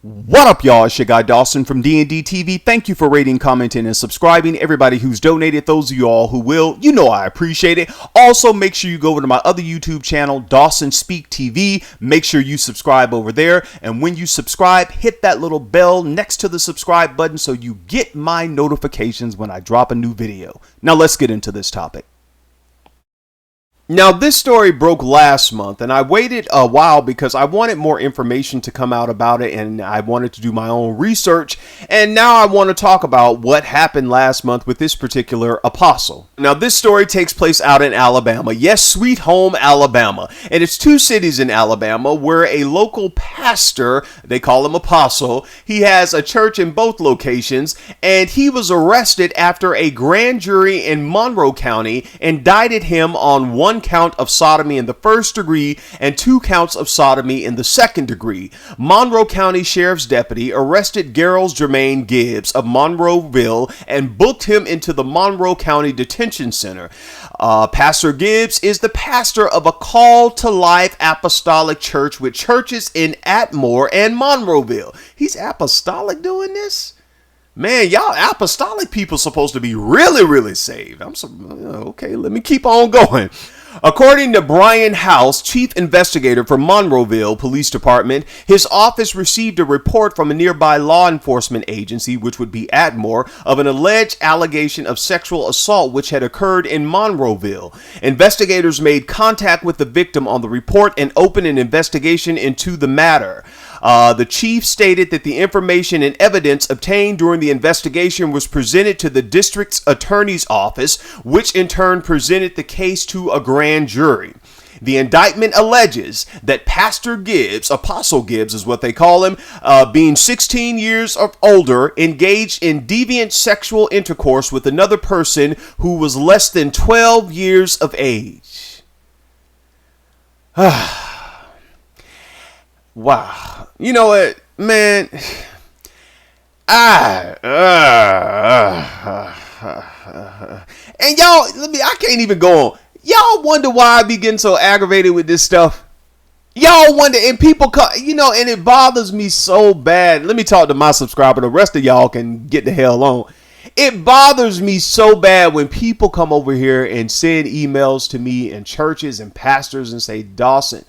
What up, y'all? It's your guy Dawson from D&D TV. Thank you for rating, commenting, and subscribing. Everybody who's donated, those of you all who will, you know I appreciate it. Also, make sure you go over to my other YouTube channel, Dawson Speak TV. Make sure you subscribe over there. And when you subscribe, hit that little bell next to the subscribe button so you get my notifications when I drop a new video. Now, let's get into this topic. Now, this story broke last month, and I waited a while because I wanted more information to come out about it, and I wanted to do my own research. And now I want to talk about what happened last month with this particular apostle. Now, this story takes place out in Alabama. Yes, sweet home Alabama. And it's two cities in Alabama where a local pastor, they call him apostle, he has a church in both locations, and he was arrested after a grand jury in Monroe County indicted him on one count of sodomy in the first degree and 2 counts of sodomy in the second degree. Monroe County Sheriff's deputy arrested Jermaine Gibbs of Monroeville and booked him into the Monroe County Detention Center. Pastor Gibbs is the pastor of a Call to Life apostolic church with churches in Atmore and Monroeville. He's apostolic doing this? Man, y'all apostolic people supposed to be really saved. Okay, let me keep on going. According to Brian House, chief investigator for Monroeville Police Department, his office received a report from a nearby law enforcement agency, which would be Atmore, of an alleged allegation of sexual assault which had occurred in Monroeville. Investigators made contact with the victim on the report and opened an investigation into the matter. The chief stated that the information and evidence obtained during the investigation was presented to the district's attorney's office, which in turn presented the case to a grand jury. The indictment alleges that Pastor Gibbs, Apostle Gibbs is what they call him, being 16 years or older, engaged in deviant sexual intercourse with another person who was less than 12 years of age. Wow. You know what, man? And y'all, I can't even go on. Y'all wonder why I be getting so aggravated with this stuff? Y'all wonder, and people come, and it bothers me so bad. Let me talk to my subscriber. The rest of y'all can get the hell on. It bothers me so bad when people come over here and send emails to me and churches and pastors and say, Dawson,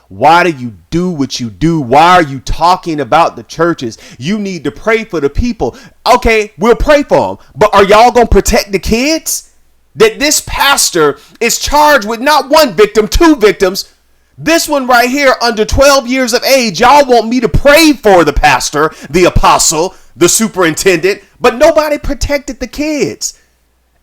why do you do what you do? Why are you talking about the churches? You need to pray for the people. Okay, we'll pray for them. But are y'all going to protect the kids? That this pastor is charged with not one victim, 2 victims. This one right here under 12 years of age. Y'all want me to pray for the pastor, the apostle, the superintendent, but nobody protected the kids.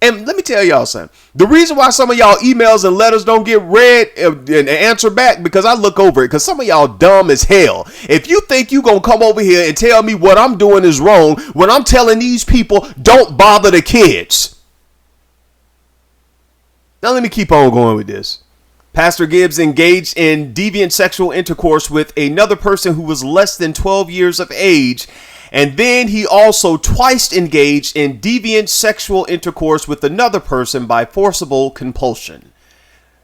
And let me tell y'all something. The reason why some of y'all emails and letters don't get read and answer back, because I look over it, because some of y'all dumb as hell. If you think you gonna come over here and tell me what I'm doing is wrong when I'm telling these people don't bother the kids. Now let me keep on going with this. Pastor Gibbs engaged in deviant sexual intercourse with another person who was less than 12 years of age. And then he also twice engaged in deviant sexual intercourse with another person by forcible compulsion.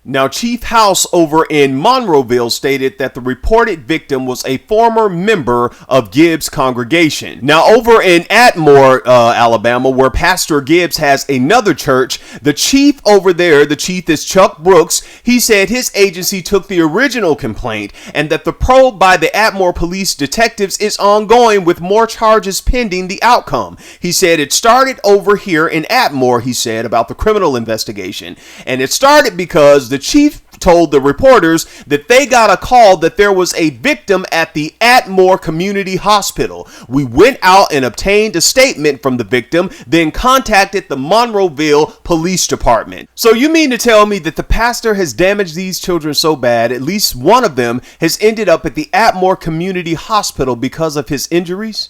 Now, Chief House over in Monroeville stated that the reported victim was a former member of Gibbs' congregation. Now, over in Atmore, Alabama, where Pastor Gibbs has another church, the chief over there, the chief is Chuck Brooks, he said his agency took the original complaint and that the probe by the Atmore police detectives is ongoing with more charges pending the outcome. He said it started over here in Atmore, he said, about the criminal investigation. And it started because the chief told the reporters that they got a call that there was a victim at the Atmore Community Hospital. We went out and obtained a statement from the victim, then contacted the Monroeville Police Department. So you mean to tell me that the pastor has damaged these children so bad, at least one of them has ended up at the Atmore Community Hospital because of his injuries?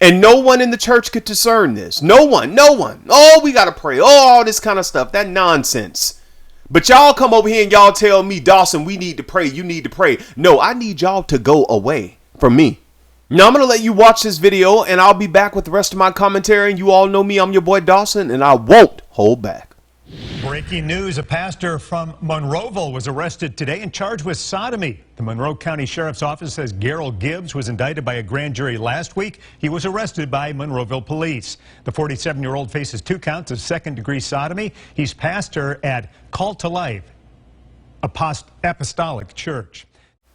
And no one in the church could discern this. No one. Oh, we got to pray. Oh, all this kind of stuff. That nonsense. But y'all come over here and y'all tell me, Dawson, we need to pray. You need to pray. No, I need y'all to go away from me. Now, I'm going to let you watch this video and I'll be back with the rest of my commentary. And you all know me. I'm your boy Dawson and I won't hold back. Breaking news, a pastor from Monroeville was arrested today and charged with sodomy. The Monroe County Sheriff's Office says Jermaine Gibbs was indicted by a grand jury last week. He was arrested by Monroeville police. The 47-year-old faces 2 counts of second-degree sodomy. He's pastor at Call to Life Apostolic Church.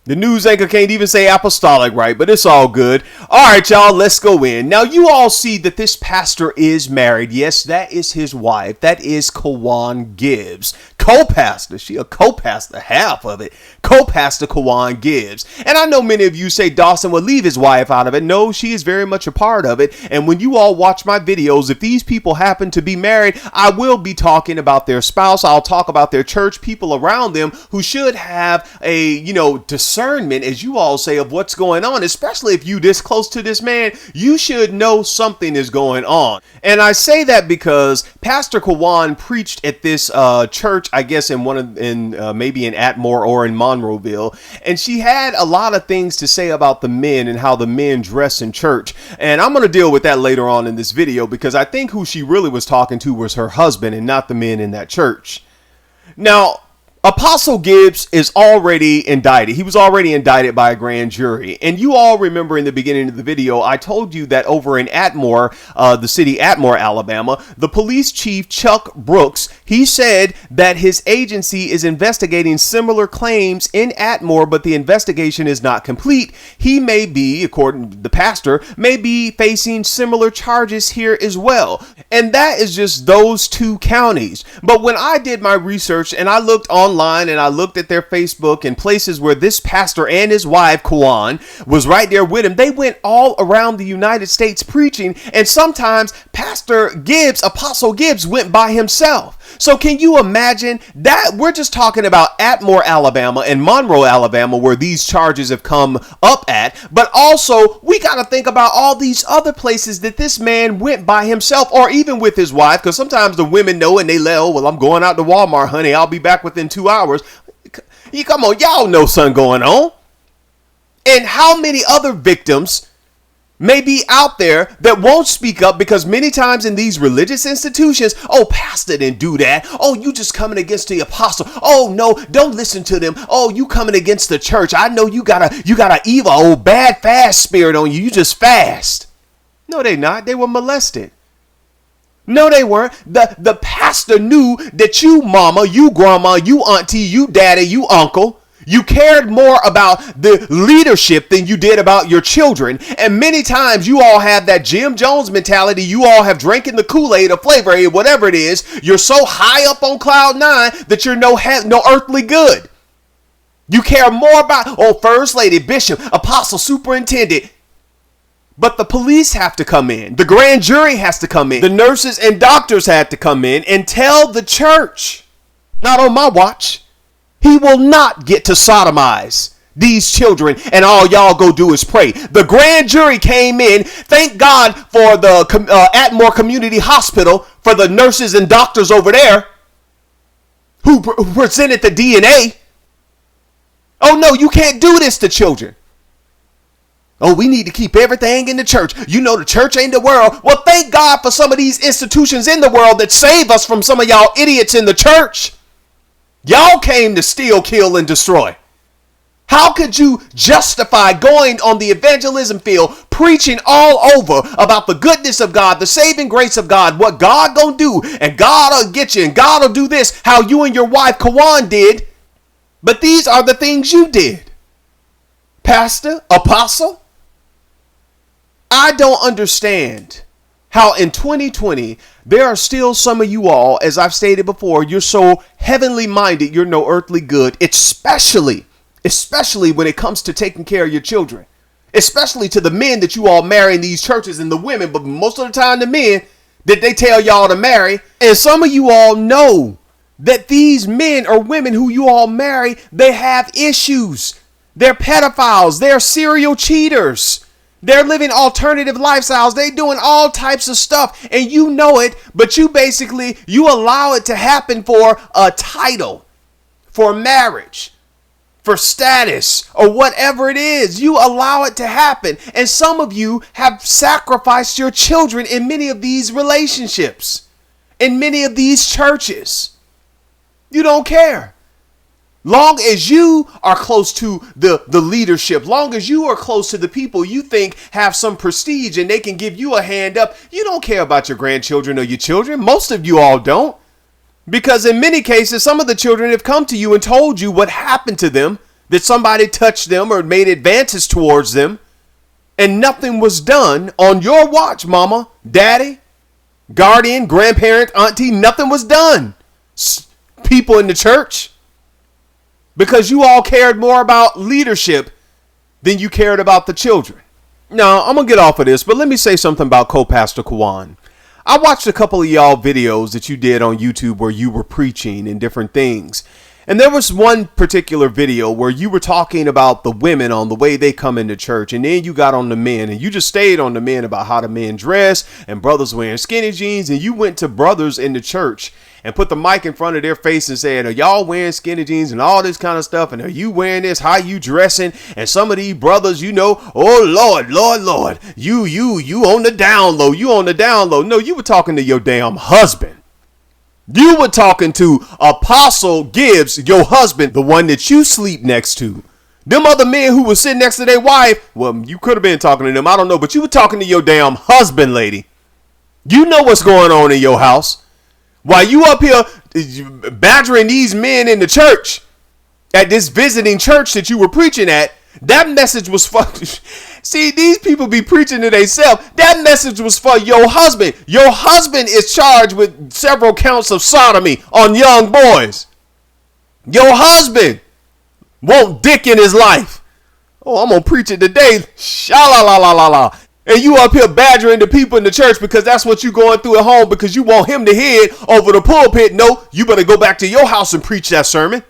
The news anchor can't even say apostolic right, but it's all good. All right, y'all, let's go in. Now, you all see that this pastor is married. Yes, that is his wife. That is Kawan Gibbs. Co-pastor. She a co-pastor, half of it. Co-pastor Kawan Gibbs. And I know many of you say Dawson will leave his wife out of it. No, she is very much a part of it. And when you all watch my videos, if these people happen to be married, I will be talking about their spouse. I'll talk about their church, people around them who should have a, discernment, as you all say, of what's going on. Especially if you this close to this man, you should know something is going on. And I say that because Pastor Kawan preached at this church, I guess maybe in Atmore or in Monroeville, and she had a lot of things to say about the men and how the men dress in church. And I'm going to deal with that later on in this video, because I think who she really was talking to was her husband and not the men in that church. Now, Apostle Gibbs is already indicted. He was already indicted by a grand jury. And you all remember in the beginning of the video, I told you that over in Atmore, the city Atmore, Alabama, the police chief, Chuck Brooks, he said that his agency is investigating similar claims in Atmore, but the investigation is not complete. He may be, according to the pastor, may be facing similar charges here as well. And that is just those 2 counties. But when I did my research and I looked online and I looked at their Facebook and places where this pastor and his wife, Kawan, was right there with him, they went all around the United States preaching. And sometimes Pastor Gibbs, Apostle Gibbs, went by himself. So can you imagine that? We're just talking about Atmore, Alabama and Monroe, Alabama, where these charges have come up at. But also, we got to think about all these other places that this man went by himself, or even with his wife, because sometimes the women know and they let, oh, well, I'm going out to Walmart, honey. I'll be back within 2 hours. You come on, y'all know something going on. And how many other victims may be out there that won't speak up, because many times in these religious institutions, oh, pastor didn't do that. Oh, you just coming against the apostle. Oh, no, don't listen to them. Oh, you coming against the church. I know you got a evil, old bad fast spirit on you. You just fast. No, they not. They were molested. No, they weren't. The pastor knew that you mama, you grandma, you auntie, you daddy, you uncle, you cared more about the leadership than you did about your children. And many times you all have that Jim Jones mentality. You all have drinking the Kool-Aid or Flavor Aid, whatever it is. You're so high up on cloud 9 that you're no earthly good. You care more about, first lady, bishop, apostle, superintendent. But the police have to come in. The grand jury has to come in. The nurses and doctors had to come in and tell the church, not on my watch, he will not get to sodomize these children, and all y'all go do is pray. The grand jury came in. Thank God for the Atmore Community Hospital, for the nurses and doctors over there who presented the DNA. Oh no, you can't do this to children. Oh, we need to keep everything in the church. You know the church ain't the world. Well, thank God for some of these institutions in the world that save us from some of y'all idiots in the church. Y'all came to steal, kill, and destroy. How could you justify going on the evangelism field, preaching all over about the goodness of God, the saving grace of God, what God gonna do, and God will get you, and God will do this, how you and your wife, Kawan, did. But these are the things you did. Pastor, apostle, I don't understand how in 2020, there are still some of you all, as I've stated before, you're so heavenly minded, you're no earthly good, especially when it comes to taking care of your children, especially to the men that you all marry in these churches, and the women, but most of the time the men that they tell y'all to marry. And some of you all know that these men or women who you all marry, they have issues. They're pedophiles. They're serial cheaters. They're living alternative lifestyles. They're doing all types of stuff, and you know it, but you allow it to happen for a title, for marriage, for status, or whatever it is. You allow it to happen. And some of you have sacrificed your children in many of these relationships. in many of these churches. You don't care. Long as you are close to the leadership, long as you are close to the people you think have some prestige and they can give you a hand up, you don't care about your grandchildren or your children. Most of you all don't. Because in many cases, some of the children have come to you and told you what happened to them, that somebody touched them or made advances towards them, and nothing was done on your watch, mama, daddy, guardian, grandparent, auntie. Nothing was done. People in the church. Because you all cared more about leadership than you cared about the children. Now, I'm going to get off of this, but let me say something about co-pastor Kawan. I watched a couple of y'all videos that you did on YouTube where you were preaching and different things. And there was one particular video where you were talking about the women on the way they come into church. And then you got on the men and you just stayed on the men about how the men dress and brothers wearing skinny jeans. And you went to brothers in the church and put the mic in front of their face and said, are y'all wearing skinny jeans and all this kind of stuff? And are you wearing this? How you dressing? And some of these brothers, you know, oh, Lord, you on the down low. You on the down low. No, you were talking to your damn husband. You were talking to Apostle Gibbs, your husband, the one that you sleep next to. Them other men who were sitting next to their wife, well, you could have been talking to them. I don't know, but you were talking to your damn husband, lady. You know what's going on in your house. While you up here badgering these men in the church, at this visiting church that you were preaching at, that message was for... See, these people be preaching to themselves. That message was for your husband. Your husband is charged with several counts of sodomy on young boys. Your husband won't dick in his life. Oh, I'm going to preach it today. Sha-la-la-la-la-la. And you up here badgering the people in the church because that's what you going through at home because you want him to head over the pulpit. No, you better go back to your house and preach that sermon.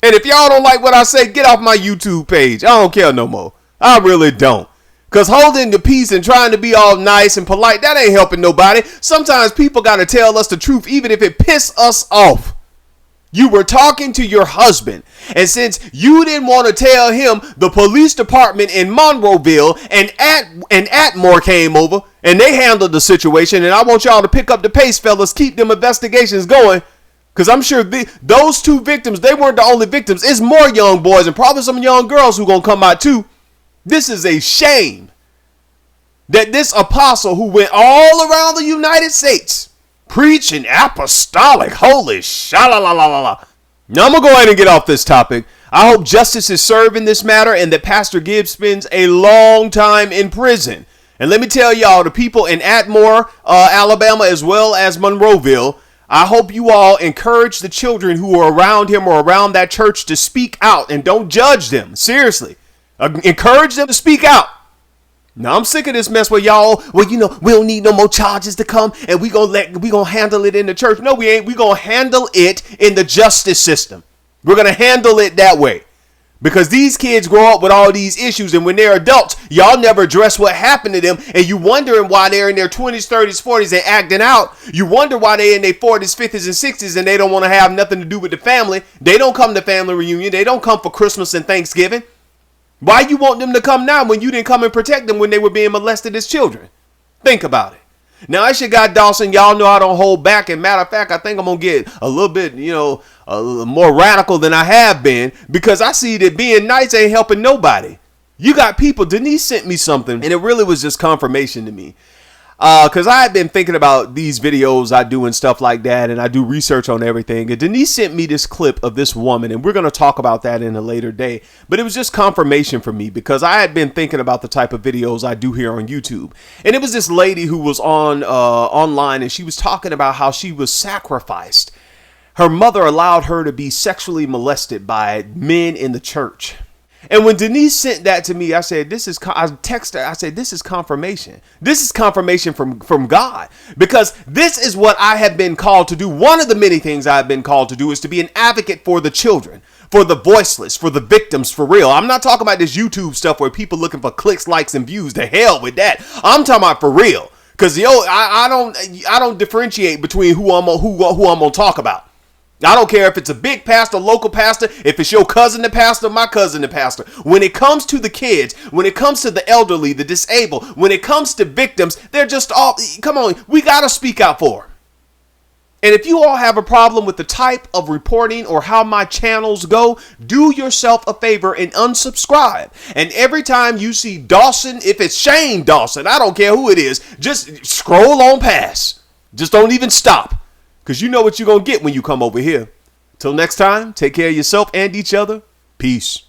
And if y'all don't like what I say, get off my YouTube page. I don't care no more. I really don't. Because holding the peace and trying to be all nice and polite, that ain't helping nobody. Sometimes people got to tell us the truth, even if it piss us off. You were talking to your husband. And since you didn't want to tell him, the police department in Monroeville and Atmore came over and they handled the situation. And I want y'all to pick up the pace, fellas. Keep them investigations going. Because I'm sure those two victims, they weren't the only victims. It's more young boys and probably some young girls who going to come out too. This is a shame that this apostle who went all around the United States preaching apostolic, holy sha-la-la-la-la-la. Now I'm going to go ahead and get off this topic. I hope justice is served in this matter and that Pastor Gibbs spends a long time in prison. And let me tell y'all, the people in Atmore, Alabama, as well as Monroeville, I hope you all encourage the children who are around him or around that church to speak out and don't judge them. Seriously. Encourage them to speak out. Now I'm sick of this mess where y'all, well, you know, we don't need no more charges to come and we gonna handle it in the church. No, we ain't. We gonna handle it in the justice system. We're gonna handle it that way. Because these kids grow up with all these issues and when they're adults, y'all never address what happened to them and you wondering why they're in their 20s, 30s, 40s and acting out. You wonder why they're in their 40s, 50s and 60s and they don't want to have nothing to do with the family. They don't come to family reunion. They don't come for Christmas and Thanksgiving. Why you want them to come now when you didn't come and protect them when they were being molested as children? Think about it. Now, I should got Dawson. Y'all know I don't hold back. And matter of fact, I think I'm going to get a little bit, a little more radical than I have been because I see that being nice ain't helping nobody. You got people. Denise sent me something and it really was just confirmation to me. Because I had been thinking about these videos I do and stuff like that, and I do research on everything. And Denise sent me this clip of this woman, and we're going to talk about that in a later day. But it was just confirmation for me because I had been thinking about the type of videos I do here on YouTube. And it was this lady who was on online, and she was talking about how she was sacrificed. Her mother allowed her to be sexually molested by men in the church. And when Denise sent that to me, I said, I texted her, I said, this is confirmation. This is confirmation from God, because this is what I have been called to do. One of the many things I've been called to do is to be an advocate for the children, for the voiceless, for the victims, for real. I'm not talking about this YouTube stuff where people looking for clicks, likes, and views. To hell with that. I'm talking about for real. Because I don't differentiate between who I'm gonna talk about. I don't care if it's a big pastor, local pastor, if it's your cousin the pastor, my cousin the pastor. When it comes to the kids, when it comes to the elderly, the disabled, when it comes to victims, they're just all, come on, we got to speak out for them. And if you all have a problem with the type of reporting or how my channels go, do yourself a favor and unsubscribe. And every time you see Dawson, if it's Shane Dawson, I don't care who it is, just scroll on past. Just don't even stop, because you know what you're going to get when you come over here. Till next time, take care of yourself and each other. Peace.